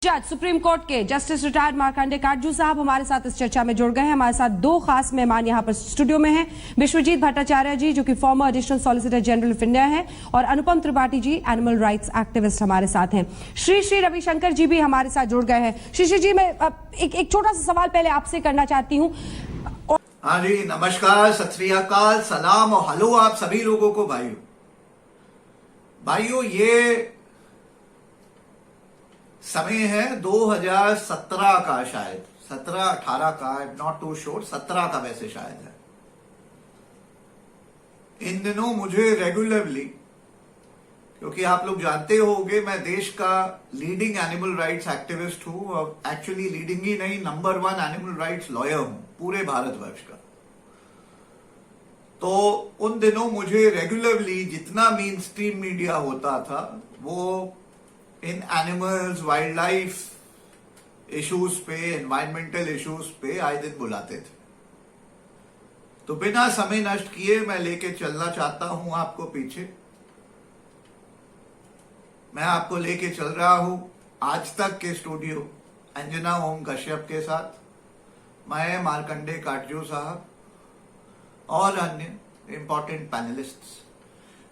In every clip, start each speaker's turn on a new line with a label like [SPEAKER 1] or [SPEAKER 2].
[SPEAKER 1] जज supreme court के justice retired Markande Katju साहब हमारे साथ इस चर्चा में जुड़ गए हैं। हमारे साथ दो खास मेहमान यहां पर स्टूडियो में हैं। विश्वजीत भट्टाचार्य जी जो कि farmer additional solicitor general of India हैं और अनुपम Tripathi ji animal rights activist हमारे साथ हैं। श्री रविशंकर जी भी हमारे साथ जुड़ गए हैं। श्री जी मैं एक छोटा सा सवाल पहले आपसे करना चाहती हूँ।
[SPEAKER 2] हाँ जी, नमस्कार, सत श्री अकाल, सलाम और हेलो आप सभी लोगों को। भाइयों ये समय है 2017 का, शायद 17-18 का, नॉट टू श्योर, 17 का वैसे शायद है। इन दिनों मुझे रेगुलरली, क्योंकि आप लोग जानते होंगे मैं देश का लीडिंग एनिमल राइट्स एक्टिविस्ट हूं और एक्चुअली लीडिंग ही नहीं, नंबर 1 एनिमल राइट्स लॉयर हूं पूरे भारतवर्ष का। तो उन दिनों मुझे रेगुलरली जितना मेन स्ट्रीम मीडिया होता था वो इन एनिमल्स, वाइल्ड लाइफ इश्यूज पे, एनवायरमेंटल इश्यूज पे आए दिन बुलाते थे। तो बिना समय नष्ट किए मैं लेके चलना चाहता हूं आपको पीछे। मैं आपको लेके चल रहा हूं आज तक के स्टूडियो अंजना ओम कश्यप के साथ, मैं मार्कंडे काटजू साहब और अन्य इंपॉर्टेंट पैनलिस्ट्स।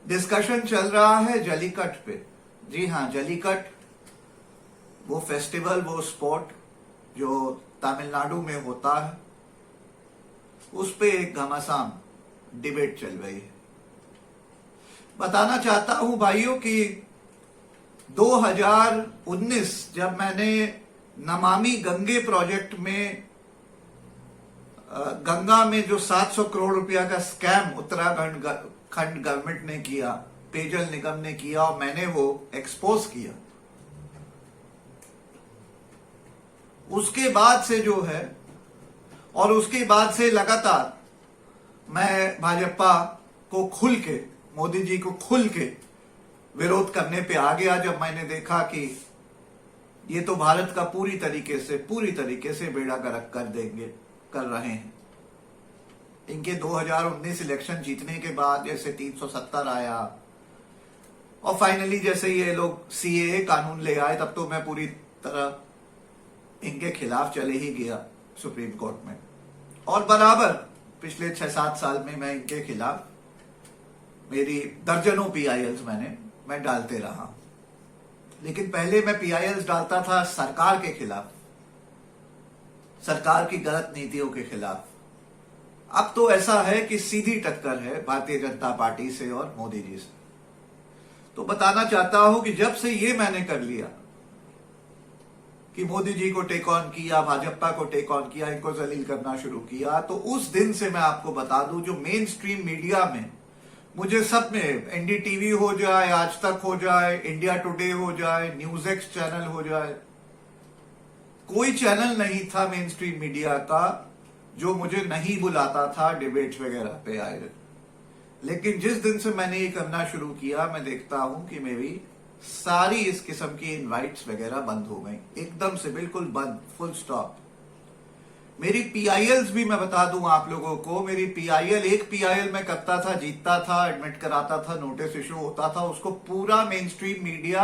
[SPEAKER 2] डिस्कशन चल रहा है जलीकट पे। जी हाँ, जलीकट, वो फेस्टिवल, वो स्पोर्ट जो तमिलनाडु में होता है, उस पे एक घमासान डिबेट चल रही है। बताना चाहता हूं भाइयों कि 2019 जब मैंने नमामि गंगे प्रोजेक्ट में गंगा में जो 700 करोड़ रुपया का स्कैम उत्तराखंड गवर्नमेंट ने किया, पेयजल निगम ने किया और मैंने वो एक्सपोज किया, उसके बाद से जो है और उसके बाद से लगातार मैं भाजपा को खुल के, मोदी जी को खुल के विरोध करने पे आ गया जब मैंने देखा कि ये तो भारत का पूरी तरीके से बेड़ा गर्क कर रहे हैं। इनके 2019 इलेक्शन जीतने के बाद जैसे 370 आया और फाइनली जैसे ये लोग सीएए कानून ले आए, तब तो मैं पूरी तरह इनके खिलाफ चले ही गया सुप्रीम कोर्ट में। और बराबर पिछले 6-7 साल में मैं इनके खिलाफ, मेरी दर्जनों पीआईएल्स मैं डालते रहा। लेकिन पहले मैं पीआईएल्स डालता था सरकार के खिलाफ, सरकार की गलत नीतियों के खिलाफ। अब तो ऐसा है कि सीधी टक्कर है भारतीय जनता पार्टी से और मोदी जी से। तो बताना चाहता हूं कि जब से ये मैंने कर लिया कि मोदी जी को टेक ऑन किया, भाजपा को टेक ऑन किया, इनको जलील करना शुरू किया, तो उस दिन से मैं आपको बता दूं जो मेन स्ट्रीम मीडिया में मुझे सब में, एनडीटीवी हो जाए, आज तक हो जाए, इंडिया टुडे हो जाए, न्यूज एक्स चैनल हो जाए, कोई चैनल नहीं था मेन स्ट्रीम मीडिया का जो मुझे नहीं बुलाता था डिबेट्स वगैरह पे आए। लेकिन जिस दिन से मैंने ये करना शुरू किया, मैं देखता हूं कि मेरी सारी इस किस्म की इनवाइट्स वगैरह बंद हो गई, एकदम से बिल्कुल बंद, फुल स्टॉप। मेरी पीआईएल्स भी मैं बता दूं आप लोगों को, मेरी पीआईएल, एक पीआईएल मैं करता था, जीतता था, एडमिट कराता था, नोटिस इशू होता था, उसको पूरा mainstream media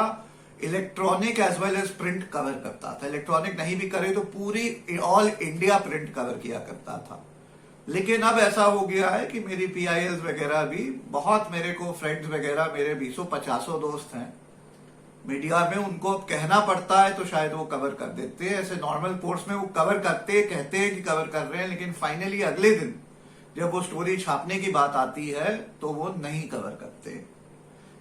[SPEAKER 2] electronic as well as print cover करता था। इलेक्ट्रॉनिक नहीं भी करे तो पूरी ऑल इंडिया प्रिंट कवर किया करता था। लेकिन अब ऐसा हो गया है कि मेरी पीआईएल्स वगैरह भी, बहुत मेरे को फ्रेंड्स वगैरह, मेरे 20-50 दोस्त हैं मीडिया में, उनको अब कहना पड़ता है तो शायद वो कवर कर देते हैं। ऐसे नॉर्मल कोर्स में वो कवर करते, कहते हैं कि कवर कर रहे हैं, लेकिन फाइनली अगले दिन जब वो स्टोरी छापने की बात आती है तो वो नहीं कवर करते।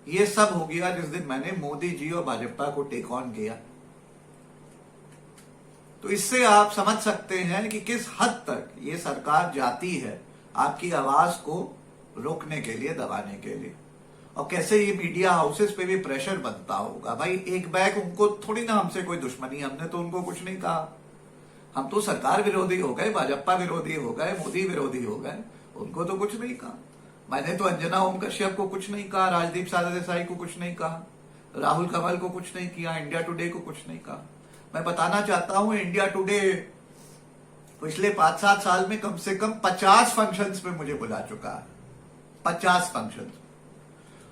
[SPEAKER 2] ये सब हो गया जिस दिन मैंने मोदी जी और भाजपा को टेक ऑन किया। तो इससे आप समझ सकते हैं कि किस हद तक ये सरकार जाती है आपकी आवाज को रोकने के लिए, दबाने के लिए, और कैसे ये मीडिया हाउसेस पे भी प्रेशर बनता होगा। भाई एक बैग, उनको थोड़ी ना हमसे कोई दुश्मनी, हमने तो उनको कुछ नहीं कहा। हम तो सरकार विरोधी हो गए, भाजपा विरोधी हो गए, मोदी विरोधी हो गए, उनको तो कुछ नहीं कहा। मैंने तो अंजना ओम कश्यप को कुछ नहीं कहा, राजदीप सरदेसाई को कुछ नहीं कहा, राहुल कंवल को कुछ नहीं किया, इंडिया टुडे को कुछ नहीं कहा। मैं बताना चाहता हूं इंडिया टुडे पिछले 5-7 साल में कम से कम 50 फंक्शंस में मुझे बुला चुका है, 50 फंक्शंस।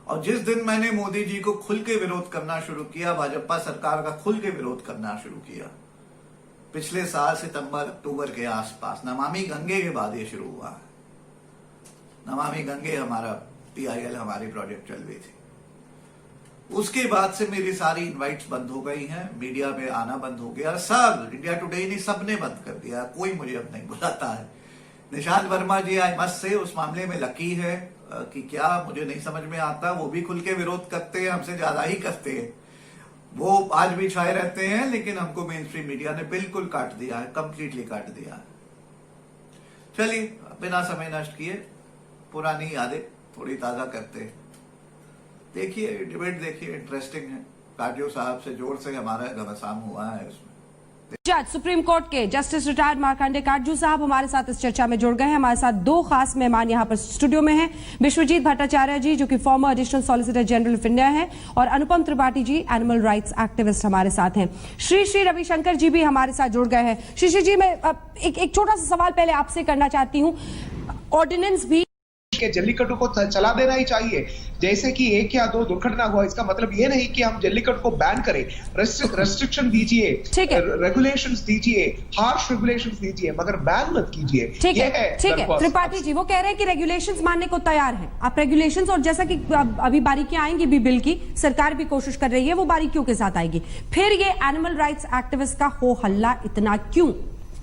[SPEAKER 2] और जिस दिन मैंने मोदी जी को खुल के विरोध करना शुरू किया, भाजपा सरकार का खुल के विरोध करना शुरू किया, पिछले साल सितंबर अक्टूबर के आसपास, नमामि गंगे के बाद ये शुरू हुआ है। नमामि गंगे हमारा PIL हमारी प्रोजेक्ट चल रही थी। उसके बाद से मेरी सारी इनवाइट्स बंद हो गई हैं, मीडिया में आना बंद हो गया, सब इंडिया टुडे ने सबने बंद कर दिया, कोई मुझे अब नहीं बुलाता है। निशांत वर्मा जी आई मस्त से उस मामले में लकी है कि क्या मुझे नहीं समझ में आता, वो भी खुल के विरोध करते हैं, हमसे ज्यादा ही करते हैं, वो आज भी छाए रहते हैं, लेकिन हमको मेन स्ट्रीम मीडिया ने बिल्कुल काट दिया है, कंप्लीटली काट दिया है। चलिए बिना समय नष्ट किए पुरानी यादें थोड़ी ताजा करते हैं। देखिए डिबेट देखिए, इंटरेस्टिंग है। काटजू साहब से जोर से हमारा घमासान हुआ है उसमें।
[SPEAKER 1] जज सुप्रीम कोर्ट के जस्टिस रिटायर्ड मार्कंडे काटजू साहब हमारे साथ इस चर्चा में जुड़ गए हैं। हमारे साथ दो खास मेहमान यहां पर स्टूडियो में हैं। विश्वजीत भट्टाचार्य जी जो कि farmer additional solicitor general of India हैं, और अनुपम Tripathi ji animal rights activist हमारे साथ हैं। श्री रविशंकर जी भी हमारे साथ जुड़ गए हैं। श्री जी, मैं एक छोटा सा सवाल पहले आपसे करना चाहती हूँ। ऑर्डिनेंस भी
[SPEAKER 3] के जल्लीकट्टू को चला देना ही चाहिए, जैसे कि 1 या 2 दुर्घटना हुआ, इसका मतलब ये नहीं कि हम जल्लीकट्टू को बैन करें। रेस्ट्रिक्शन दीजिए, रेगुलेशंस दीजिए, हार्श रेगुलेशंस दीजिए, मगर बैन मत कीजिए।
[SPEAKER 1] ठीक है त्रिपाठी जी, वो कह रहे हैं कि रेगुलेशंस मानने को तैयार हैं आप, रेगुलेशंस, और जैसा कि अभी बारीकियां आएंगी भी बिल की, सरकार भी कोशिश कर रही है, वो बारीकियों के साथ आएगी। फिर ये एनिमल राइट्स एक्टिविस्ट का हो हल्ला इतना क्यों?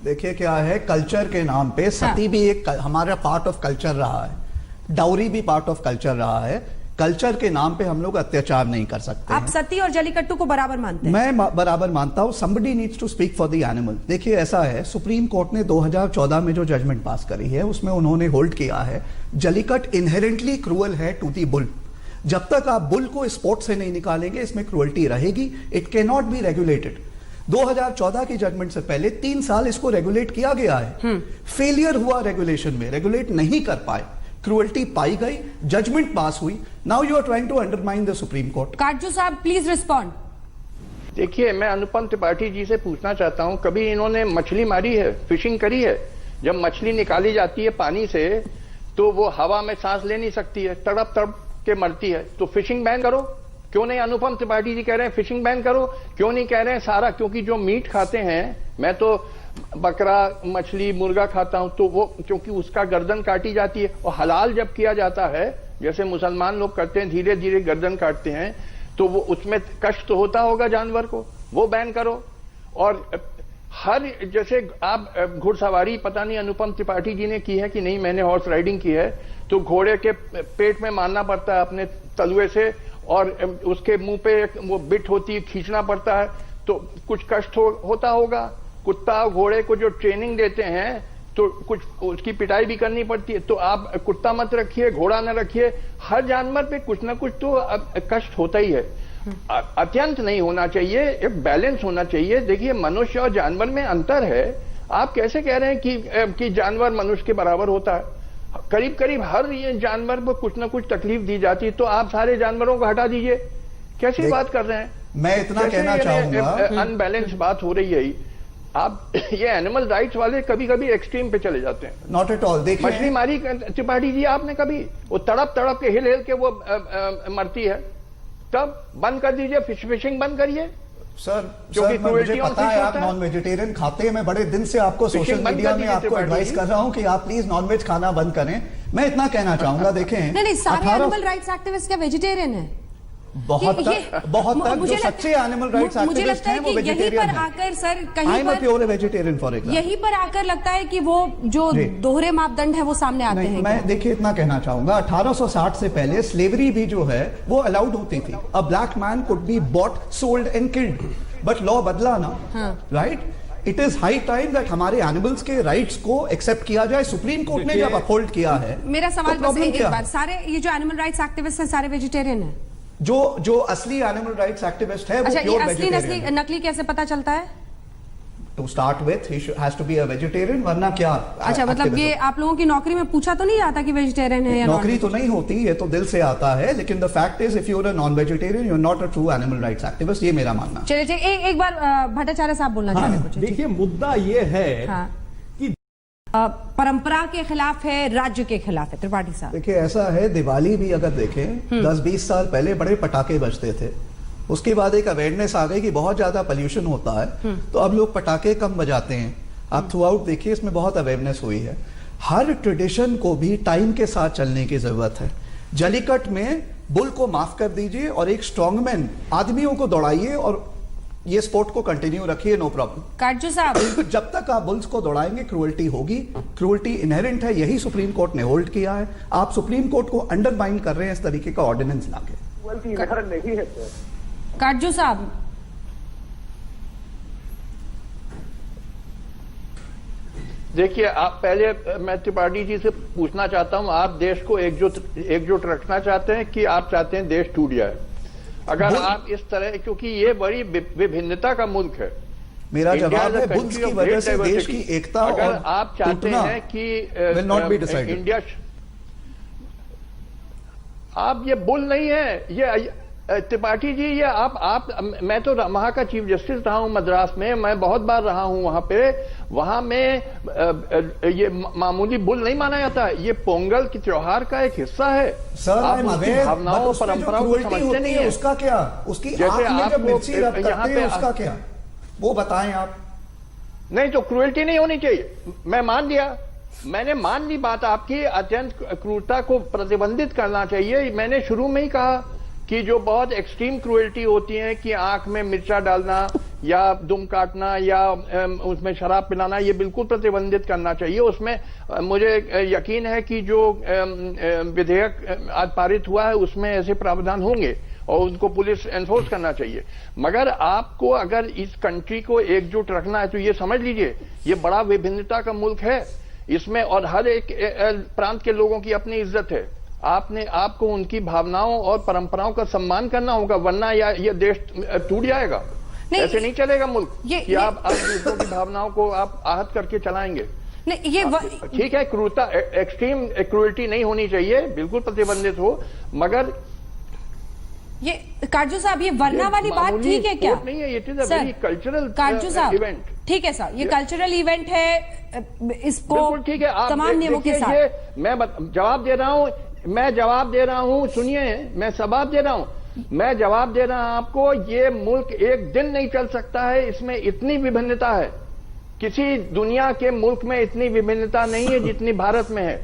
[SPEAKER 4] देखिए क्या है, कल्चर के नाम पे सती भी एक हमारा पार्ट ऑफ कल्चर रहा है, डाउरी भी पार्ट ऑफ कल्चर रहा है। कल्चर के नाम पे हम लोग अत्याचार नहीं कर सकते।
[SPEAKER 1] आप सती और जलीकट्टू को बराबर मानते हैं?
[SPEAKER 4] मैं बराबर मानता हूं। somebody needs to speak for the animal। देखिए ऐसा है, सुप्रीम कोर्ट ने 2014 में जो जजमेंट पास करी है उसमें उन्होंने होल्ड किया है जलीकट इनहेरेंटली क्रूअल है टू दी बुल। जब तक आप बुल को स्पोर्ट से नहीं निकालेंगे इसमें क्रूअल्टी रहेगी। It can not be regulated. 2014 की जजमेंट से पहले 3 साल इसको रेगुलेट किया गया है। फेलियर हुआ रेगुलेशन में, रेगुलेट नहीं कर पाए, क्रूअल्टी पाई गई, जजमेंट पास हुई। Now you are trying to undermine the Supreme Court.
[SPEAKER 1] Katju साहब प्लीज रिस्पॉन्ड।
[SPEAKER 5] देखिए, मैं अनुपम त्रिपाठी जी से पूछना चाहता हूं, कभी इन्होंने मछली मारी है, फिशिंग करी है? जब मछली निकाली जाती है पानी से तो वो हवा में सांस ले नहीं सकती है, तड़प तड़प के मरती है, तो फिशिंग बैन करो। क्यों नहीं? अनुपम त्रिपाठी जी कह रहे हैं फिशिंग बैन करो, क्यों नहीं कह रहे हैं सारा? क्योंकि जो मीट खाते हैं, मैं तो बकरा, मछली, मुर्गा खाता हूं, तो वो क्योंकि उसका गर्दन काटी जाती है, और हलाल जब किया जाता है, जैसे मुसलमान लोग करते हैं, धीरे धीरे गर्दन काटते हैं, तो वो उसमें कष्ट तो होता होगा जानवर को, वो बैन करो। और हर जैसे आप घुड़सवारी, पता नहीं अनुपम त्रिपाठी जी ने की है कि नहीं, मैंने हॉर्स राइडिंग की है, तो घोड़े के पेट में मारना पड़ता है अपने तलुए से, और उसके मुंह पे वो बिट होती है, खींचना पड़ता है, तो कुछ कष्ट होता होगा। कुत्ता घोड़े को जो ट्रेनिंग देते हैं तो कुछ उसकी पिटाई भी करनी पड़ती है, तो आप कुत्ता मत रखिए, घोड़ा न रखिए, हर जानवर पे कुछ ना कुछ तो कष्ट होता ही है। अत्यंत नहीं होना चाहिए, एक बैलेंस होना चाहिए। देखिए, मनुष्य और जानवर में अंतर है। आप कैसे कह रहे हैं कि जानवर मनुष्य के बराबर होता है? करीब करीब हर ये जानवर को कुछ ना कुछ तकलीफ दी जाती है, तो आप सारे जानवरों को हटा दीजिए, कैसी बात कर रहे हैं?
[SPEAKER 4] मैं इतना कहना चाहूंगा,
[SPEAKER 5] अनबैलेंस बात हो रही है। आप ये एनिमल राइट्स वाले कभी कभी एक्सट्रीम पे चले जाते हैं।
[SPEAKER 4] Not at all. देखिए,
[SPEAKER 5] मछली मारी त्रिपाठी जी आपने कभी? वो तड़प तड़प के हिल हिल के वो मरती है, तब बंद कर दीजिए, फिशिंग बंद करिए।
[SPEAKER 4] सर मुझे पता है आप नॉन वेजिटेरियन खाते हैं। मैं बड़े दिन से आपको सोशल मीडिया में आपको एडवाइस कर रहा हूं कि आप प्लीज नॉनवेज खाना बंद करें। मैं इतना कहना चाहूंगा, देखें,
[SPEAKER 1] नहीं, सारे एनिमल राइट्स एक्टिविस्ट क्या वेजिटेरियन है?
[SPEAKER 4] बहुत तक जो सच्चे एनिमल राइट्स एक्टिविस्ट हैं वो वेजिटेरियन हैं।
[SPEAKER 1] आकर सर कहीं
[SPEAKER 4] I am a pure vegetarian for example.
[SPEAKER 1] यहीं पर आकर लगता है कि वो जो दोहरे मापदंड है वो सामने आते हैं।
[SPEAKER 4] मैं देखिए इतना कहना चाहूंगा, 1860 से पहले स्लेवरी भी जो है वो अलाउड होती थी। अ black man could be bought, sold and killed, but law बदला ना, right? It is high time that हमारे एनिमल्स के राइट्स को एक्सेप्ट किया जाए। सुप्रीम कोर्ट ने जब अपहोल्ड किया है।
[SPEAKER 1] मेरा सवाल बस एक बार, सारे ये जो एनिमल राइट्स एक्टिविस्ट हैं सारे वेजिटेरियन हैं?
[SPEAKER 4] जो असली एनिमल राइट्स एक्टिविस्ट है वो प्योर वेजिटेरियन है।
[SPEAKER 1] नकली कैसे पता चलता है?
[SPEAKER 4] To start with he has to be a vegetarian, वरना क्या?
[SPEAKER 1] अच्छा, मतलब ये आप लोगों की नौकरी में पूछा तो नहीं जाता कि वेजिटेरियन है या
[SPEAKER 4] नौकरी तो नहीं होती, ये तो दिल से आता है। लेकिन the fact is if you are a non vegetarian you are not a true animal rights activist. ये मेरा मानना।
[SPEAKER 1] चलिए एक बार भट्टाचार्य साहब बोलना चाह रहे हैं।
[SPEAKER 6] देखिए, मुद्दा ये है कि
[SPEAKER 1] परंपरा के खिलाफ है, राज्य के खिलाफ है? त्रिपाठी साहब
[SPEAKER 4] देखिए, ऐसा है, दिवाली भी अगर देखें 10-20 साल पहले बड़े पटाखे बजते थे, उसके बाद एक अवेयरनेस आ गई कि बहुत ज्यादा पोल्यूशन होता है, तो अब लोग पटाखे कम बजाते हैं। आप थ्रू आउट देखिए, इसमें बहुत अवेयरनेस हुई है। हर ट्रेडिशन को भी टाइम के साथ चलने की जरूरत है। जलीकट में बुल को माफ कर दीजिए और एक स्ट्रॉन्गमैन आदमियों को दौड़ाइए और ये स्पोर्ट को कंटिन्यू रखिए, नो प्रॉब्लम।
[SPEAKER 1] काटजू साहब,
[SPEAKER 4] जब तक आप बुल्स को दौड़ाएंगे क्रूअल्टी होगी। क्रूअल्टी इनहेरेंट है, यही सुप्रीम कोर्ट ने होल्ड किया है। आप सुप्रीम कोर्ट को अंडरमाइन कर रहे हैं इस तरीके का ऑर्डिनेंस लाके।
[SPEAKER 3] नहीं है
[SPEAKER 1] काटजू साहब,
[SPEAKER 5] देखिए, आप पहले मैं त्रिपाठी जी से पूछना चाहता हूं, आप देश को एकजुट रखना चाहते हैं कि आप चाहते हैं देश टूट जाए? अगर आप इस तरह, क्योंकि ये बड़ी विभिन्नता का मुल्क है,
[SPEAKER 4] मेरा जवाब है बुल्स की वजह से देश की एकता,
[SPEAKER 5] अगर
[SPEAKER 4] और
[SPEAKER 5] आप चाहते हैं कि
[SPEAKER 4] will not be decided.
[SPEAKER 5] India, आप ये बुल नहीं है, ये त्रिपाठी जी, ये आप मैं तो वहां का चीफ जस्टिस रहा हूं मद्रास में, मैं बहुत बार रहा हूं वहां पे। वहां में ये मामूली बुल नहीं माना जाता, ये पोंगल की त्योहार का एक हिस्सा है।
[SPEAKER 4] सर,
[SPEAKER 5] आप उसकी भावनाओं परंपराओं को समझते नहीं है।
[SPEAKER 4] उसका क्या, उसकी
[SPEAKER 5] जैसे
[SPEAKER 4] आप मिर्ची रब
[SPEAKER 5] यहाँ
[SPEAKER 4] करते
[SPEAKER 5] पे
[SPEAKER 4] हैं, उसका क्या, वो बताएं आप।
[SPEAKER 5] नहीं तो क्रूएल्टी नहीं होनी चाहिए, मैं मान लिया, मैंने मान ली बात आपकी। अत्यंत क्रूरता को प्रतिबंधित करना चाहिए। मैंने शुरू में ही कहा कि जो बहुत एक्सट्रीम क्रूएल्टी होती है कि आंख में मिर्चा डालना या दुम काटना या उसमें शराब पिलाना, ये बिल्कुल प्रतिबंधित करना चाहिए। उसमें मुझे यकीन है कि जो विधेयक आज पारित हुआ है उसमें ऐसे प्रावधान होंगे और उनको पुलिस एनफोर्स करना चाहिए। मगर आपको अगर इस कंट्री को एकजुट रखना है तो ये समझ लीजिए, ये बड़ा विभिन्नता का मुल्क है इसमें, और हर एक प्रांत के लोगों की अपनी इज्जत है। आपको उनकी भावनाओं और परंपराओं का सम्मान करना होगा, वरना ये देश टूट जाएगा। ऐसे नहीं चलेगा मुल्क कि आप दूसरों की भावनाओं को आप आहत करके चलाएंगे।
[SPEAKER 1] नहीं, ये
[SPEAKER 5] ठीक है, क्रूरता, एक्सट्रीम क्रूरटी नहीं होनी चाहिए, बिल्कुल प्रतिबंधित हो, मगर
[SPEAKER 1] ये काटजू साहब, ये वरना वाली बात ठीक है क्या?
[SPEAKER 5] नहीं है, it is a very cultural
[SPEAKER 1] Katju साहब
[SPEAKER 5] इवेंट।
[SPEAKER 1] ठीक है सर, ये कल्चरल इवेंट है, इसको
[SPEAKER 5] ठीक है, आप
[SPEAKER 1] तमाम नियमों के साथ।
[SPEAKER 5] मैं जवाब दे रहा हूं, सुनिए, मैं जवाब दे रहा हूं, मैं जवाब दे रहा हूं आपको। ये मुल्क एक दिन नहीं चल सकता है, इसमें इतनी विभिन्नता है। किसी दुनिया के मुल्क में इतनी विभिन्नता नहीं है जितनी भारत में है।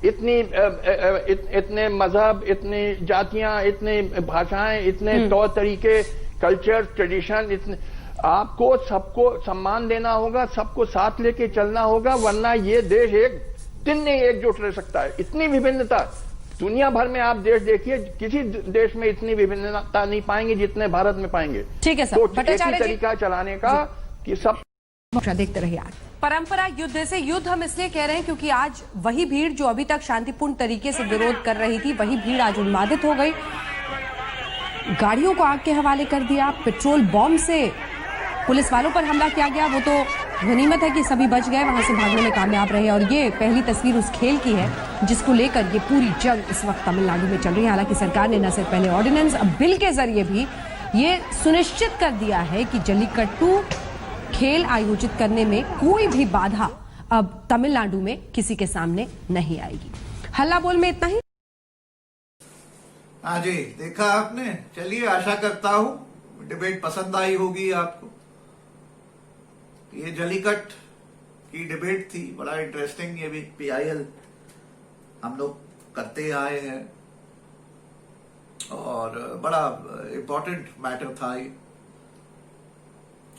[SPEAKER 5] इतने मजहब, इतनी जातियां, इतनी भाषाएं, इतने तौर तरीके, कल्चर, ट्रेडिशन, इतने, आपको सबको सम्मान देना होगा, सबको साथ लेके चलना होगा, वरना ये देश एक दिन नहीं एकजुट रह सकता है। इतनी विभिन्नता दुनिया भर में आप देश देखिए, किसी देश में इतनी विभिन्नता नहीं पाएंगे जितने भारत में पाएंगे।
[SPEAKER 1] ठीक है सर,
[SPEAKER 5] तो एक ही तरीका चलाने का कि सब
[SPEAKER 1] देखते रहिए। परंपरा युद्ध से युद्ध हम इसलिए कह रहे हैं क्योंकि आज वही भीड़ जो अभी तक शांतिपूर्ण तरीके से विरोध कर रही थी, वही भीड़ आज उन्मादित हो गई। गाड़ियों को आग के हवाले कर दिया, पेट्रोल बॉम्ब से पुलिस वालों पर हमला किया गया। वो तो गनीमत है कि सभी बच गए, वहां से भागने में कामयाब रहे। और ये पहली तस्वीर उस खेल की है जिसको लेकर ये पूरी जंग इस वक्त तमिलनाडु में चल रही है। हालांकि सरकार ने न सिर्फ पहले ऑर्डिनेंस, अब बिल के जरिए भी ये सुनिश्चित कर दिया है कि जल्लीकट्टू खेल आयोजित करने में कोई भी बाधा अब तमिलनाडु में किसी के सामने नहीं आएगी। हल्ला बोल में इतना ही।
[SPEAKER 2] हाँ जी, देखा आपने। चलिए, आशा करता हूं डिबेट पसंद आई होगी आपको। ये जलीकट की डिबेट थी, बड़ा इंटरेस्टिंग। ये भी PIL हम लोग करते आए हैं और बड़ा इंपॉर्टेंट मैटर था ये।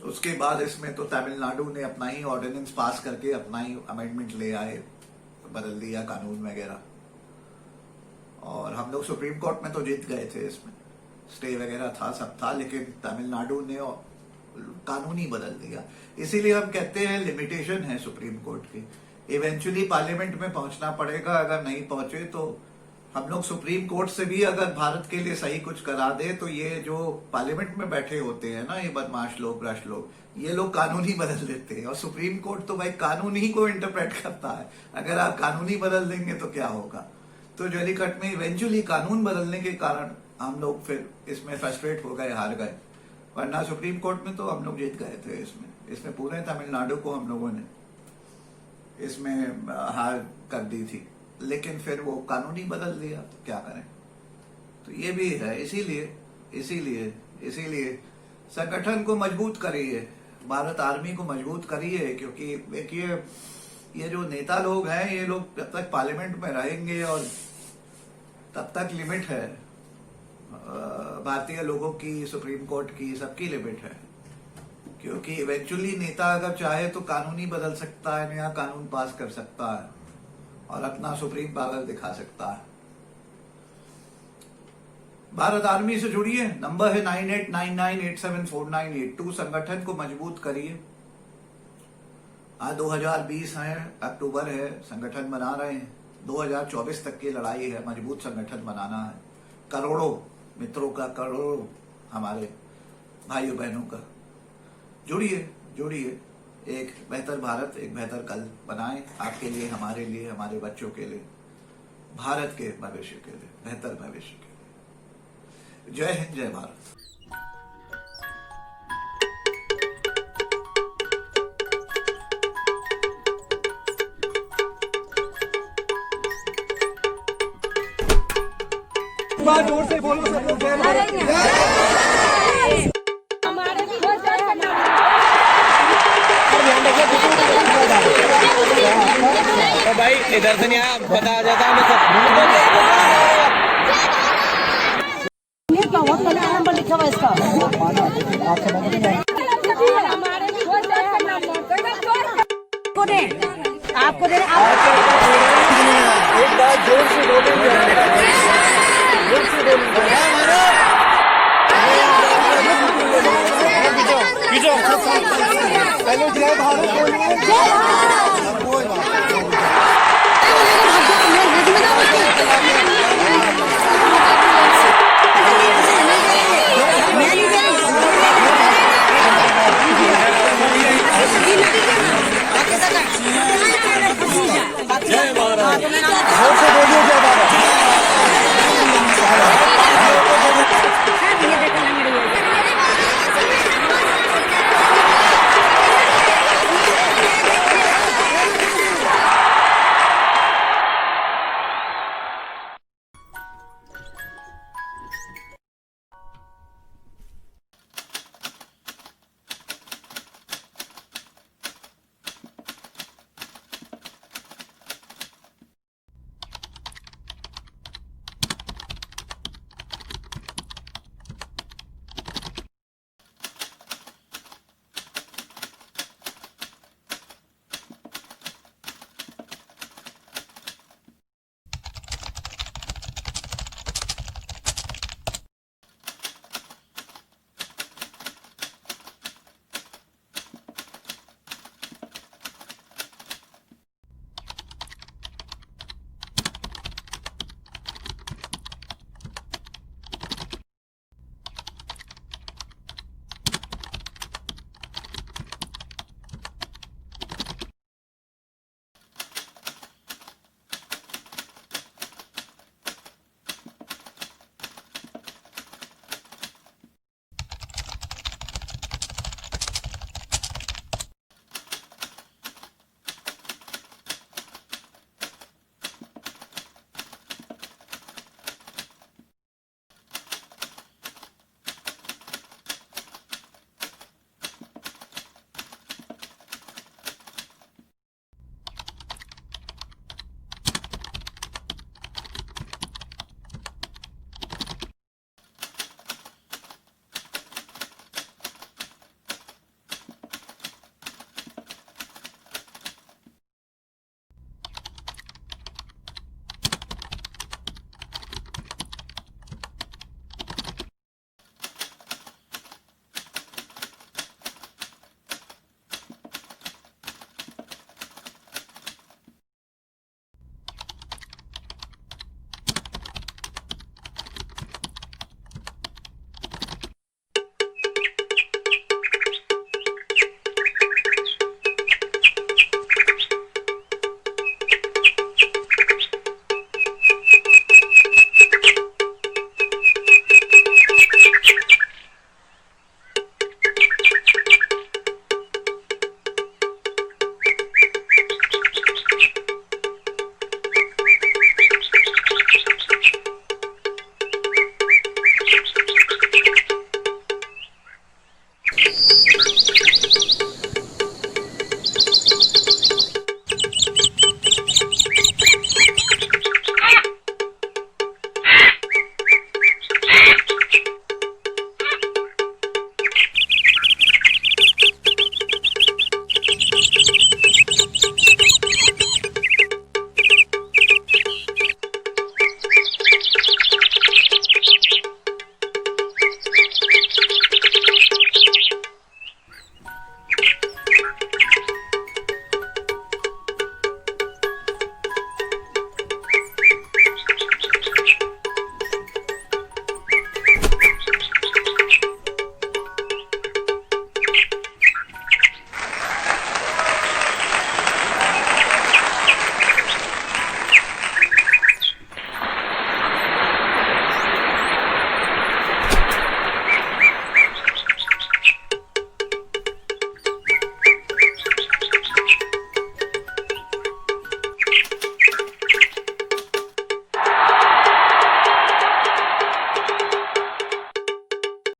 [SPEAKER 2] उसके बाद इसमें तो तमिलनाडु ने अपना ही ऑर्डिनेंस पास करके अपना ही अमेंडमेंट ले आए, बदल दिया कानून वगैरह, और हम लोग सुप्रीम कोर्ट में तो जीत गए थे। इसमें स्टे वगैरह था, सब था, लेकिन तमिलनाडु ने कानून ही बदल दिया। इसीलिए हम कहते हैं लिमिटेशन है सुप्रीम कोर्ट की। इवेंचुअली पार्लियामेंट में पहुंचना पड़ेगा, अगर नहीं पहुंचे तो हम लोग सुप्रीम कोर्ट से भी अगर भारत के लिए सही कुछ करा दे तो ये जो पार्लियामेंट में बैठे होते हैं ना, ये बदमाश लोग, भ्रष्ट लोग, ये लोग कानून ही बदल देते हैं। और सुप्रीम कोर्ट तो भाई कानून ही को इंटरप्रेट करता है। अगर आप कानून ही बदल देंगे तो क्या होगा। तो जलीकट में इवेंचुअली कानून बदलने के कारण हम लोग फिर इसमें फ्रस्ट्रेट हो गए, हार गए, वरना सुप्रीम कोर्ट में तो हम लोग जीत गए थे। इसमें पूरे तमिलनाडु को हम लोगों ने इसमें हार कर दी थी, लेकिन फिर वो कानूनी बदल दिया, तो क्या करें। तो ये भी है, इसीलिए संगठन को मजबूत करिए, भारत आर्मी को मजबूत करिए, क्योंकि देखिए ये जो नेता लोग हैं, ये लोग जब तक पार्लियामेंट में रहेंगे और तब तक लिमिट है भारतीय लोगों की, सुप्रीम कोर्ट की, सबकी लिमिट है। क्योंकि इवेंचुअली नेता अगर चाहे तो कानूनी बदल सकता है, नया कानून पास कर सकता है और अपना सुप्रीम पावर दिखा सकता है। भारत आर्मी से जुड़िए, नंबर है 9899874982। संगठन को मजबूत करिए। आज 2020 है, अक्टूबर है, संगठन बना रहे हैं। 2024 तक की लड़ाई है, मजबूत संगठन बनाना है। करोड़ों मित्रों का, करोड़ों हमारे भाइयों बहनों का जुड़िए। एक बेहतर भारत, एक बेहतर कल बनाएं, आपके लिए, हमारे लिए, हमारे बच्चों के लिए, भारत के भविष्य के लिए, बेहतर भविष्य के लिए। जय हिंद, जय भारत।
[SPEAKER 6] जोर से बोलो सब लोग।
[SPEAKER 7] तो भाई इधर से नहीं आया, बता जाता है नंबर लिखा हुआ इसका। आपको दे
[SPEAKER 6] एक बार जोर से बोलेंगे, पहले जय भारत बोलिए।